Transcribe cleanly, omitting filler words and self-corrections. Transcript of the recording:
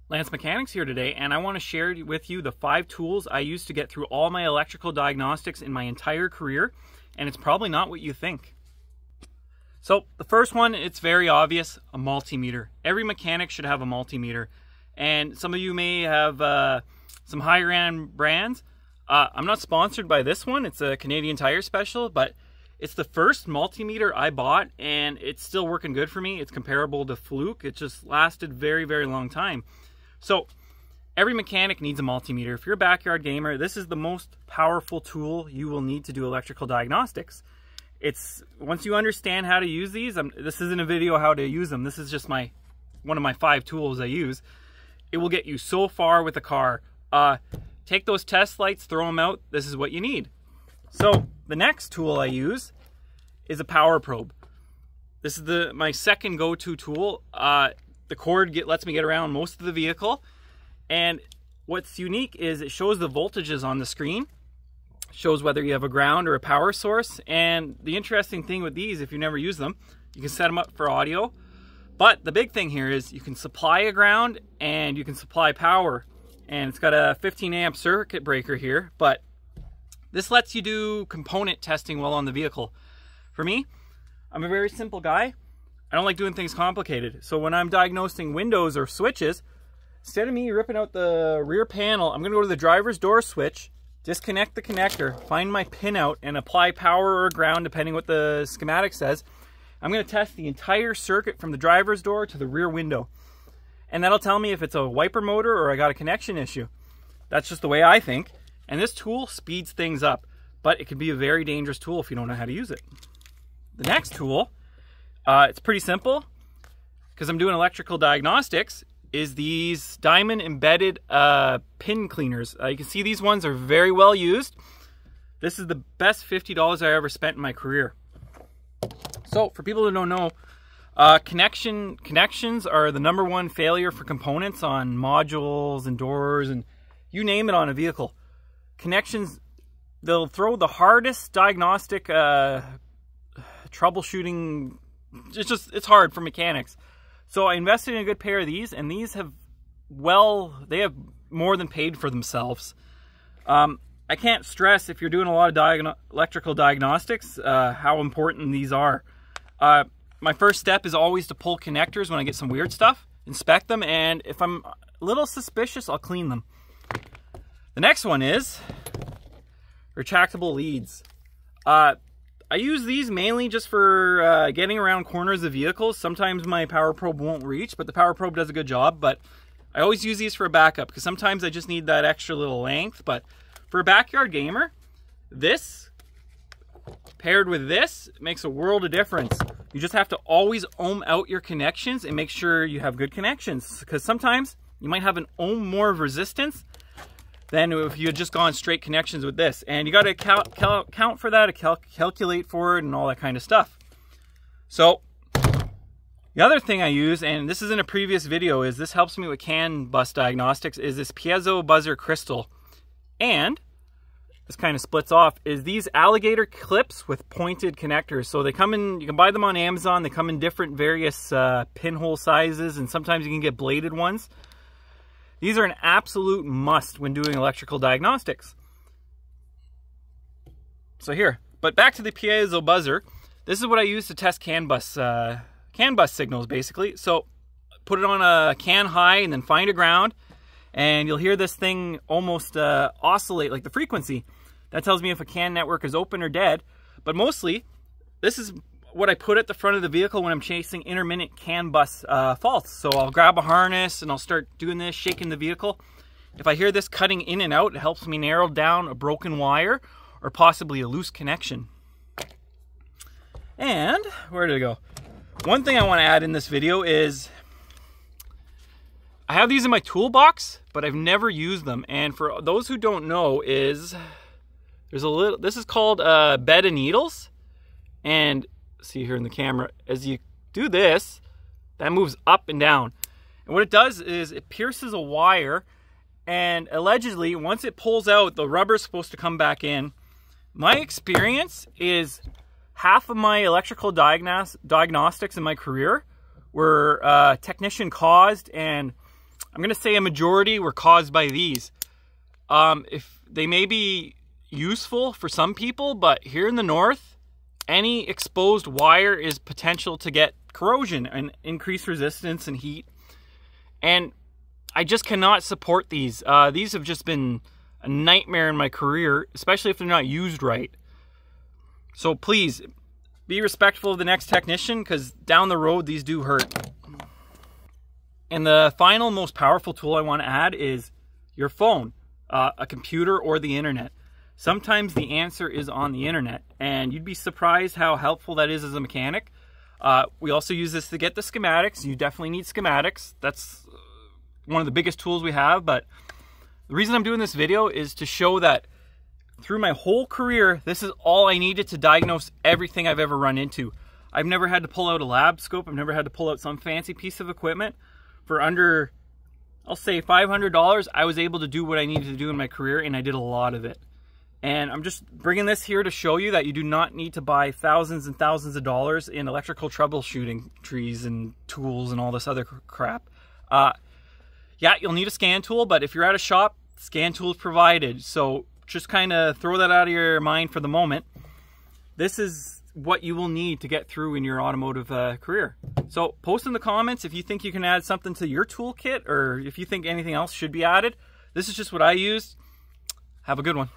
Lance Mechanics here today, and I want to share with you the 5 tools I use to get through all my electrical diagnostics in my entire career, and it's probably not what you think. So the first one, it's very obvious, a multimeter. Every mechanic should have a multimeter, and some of you may have some higher end brands. I'm not sponsored by this one, it's a Canadian Tire Special, but it's the first multimeter I bought, and it's still working good for me. It's comparable to Fluke. It just lasted very, very long time. So every mechanic needs a multimeter. If you're a backyard gamer, this is the most powerful tool you will need to do electrical diagnostics. It's once you understand how to use these, this isn't a video how to use them. This is just one of my 5 tools I use. It will get you so far with the car. Take those test lights, throw them out. This is what you need. So the next tool I use is a power probe. This is my second go-to tool. The cord lets me get around most of the vehicle, and what's unique is it shows the voltages on the screen, shows whether you have a ground or a power source. And the interesting thing with these, if you never use them, you can set them up for audio, but the big thing here is you can supply a ground and you can supply power, and it's got a 15 amp circuit breaker here, but this lets you do component testing while on the vehicle. For me, I'm a very simple guy. I don't like doing things complicated. So when I'm diagnosing windows or switches, instead of me ripping out the rear panel, I'm gonna go to the driver's door switch, disconnect the connector, find my pinout, and apply power or ground depending what the schematic says. I'm gonna test the entire circuit from the driver's door to the rear window. And that'll tell me if it's a wiper motor or I got a connection issue. That's just the way I think. And this tool speeds things up, but it can be a very dangerous tool if you don't know how to use it. The next tool, it's pretty simple, because I'm doing electrical diagnostics, is these diamond embedded pin cleaners. You can see these ones are very well used. This is the best $50 I ever spent in my career. So for people who don't know, connections are the #1 failure for components on modules and doors and you name it on a vehicle. Connections, they'll throw the hardest diagnostic troubleshooting. It's hard for mechanics. So I invested in a good pair of these, and these have, they have more than paid for themselves. I can't stress, if you're doing a lot of electrical diagnostics, how important these are. My first step is always to pull connectors when I get some weird stuff, inspect them, and if I'm a little suspicious, I'll clean them. The next one is retractable leads. I use these mainly just for getting around corners of vehicles. Sometimes my power probe won't reach, but the power probe does a good job. But I always use these for a backup, because sometimes I just need that extra little length. But for a backyard gamer, this paired with this makes a world of difference. You just have to always ohm out your connections and make sure you have good connections, because sometimes you might have an ohm more of resistance than if you had just gone straight connections with this. And you got to count for that, calculate for it, and all that kind of stuff. So the other thing I use, and this is in a previous video, is this helps me with CAN bus diagnostics, is this piezo buzzer crystal. And this kind of splits off, is these Alligator clips with pointed connectors. So they come in, you can buy them on Amazon. They come in different various pinhole sizes, and sometimes you can get bladed ones. These are an absolute must when doing electrical diagnostics. So here, but back to the piezo buzzer. This is what I use to test CAN bus signals, basically. So put it on a CAN high and then find a ground, and you'll hear this thing almost oscillate like the frequency. That tells me if a CAN network is open or dead. But mostly, this is what I put at the front of the vehicle when I'm chasing intermittent CAN bus faults. So I'll grab a harness and I'll start doing this, shaking the vehicle. If I hear this cutting in and out, it helps me narrow down a broken wire or possibly a loose connection. And where did it go? One thing I want to add in this video is I have these in my toolbox, but I've never used them. And for those who don't know, this is called a bed of needles. And see here in the camera, as you do this, that moves up and down. And what it does is it pierces a wire, and allegedly, once it pulls out, the rubber is supposed to come back in. My experience is half of my electrical diagnostics in my career were technician caused, and I'm going to say a majority were caused by these. If they may be useful for some people, but here in the north, any exposed wire is potential to get corrosion and increased resistance and heat. And I just cannot support these. These have just been a nightmare in my career, especially if they're not used right. So please, be respectful of the next technician, because down the road, these do hurt. And the final, most powerful tool I want to add is your phone, a computer, or the internet. Sometimes the answer is on the internet, and you'd be surprised how helpful that is as a mechanic. We also use this to get the schematics. You definitely need schematics. That's one of the biggest tools we have, but the reason I'm doing this video is to show that through my whole career, this is all I needed to diagnose everything I've ever run into. I've never had to pull out a lab scope. I've never had to pull out some fancy piece of equipment. For under, I'll say $500, I was able to do what I needed to do in my career, and I did a lot of it. And I'm just bringing this here to show you that you do not need to buy thousands and thousands of dollars in electrical troubleshooting trees and tools and all this other crap. Yeah, you'll need a scan tool, but if you're at a shop, scan tool is provided. So just kind of throw that out of your mind for the moment. This is what you will need to get through in your automotive career. So post in the comments if you think you can add something to your toolkit, or if you think anything else should be added. This is just what I used. Have a good one.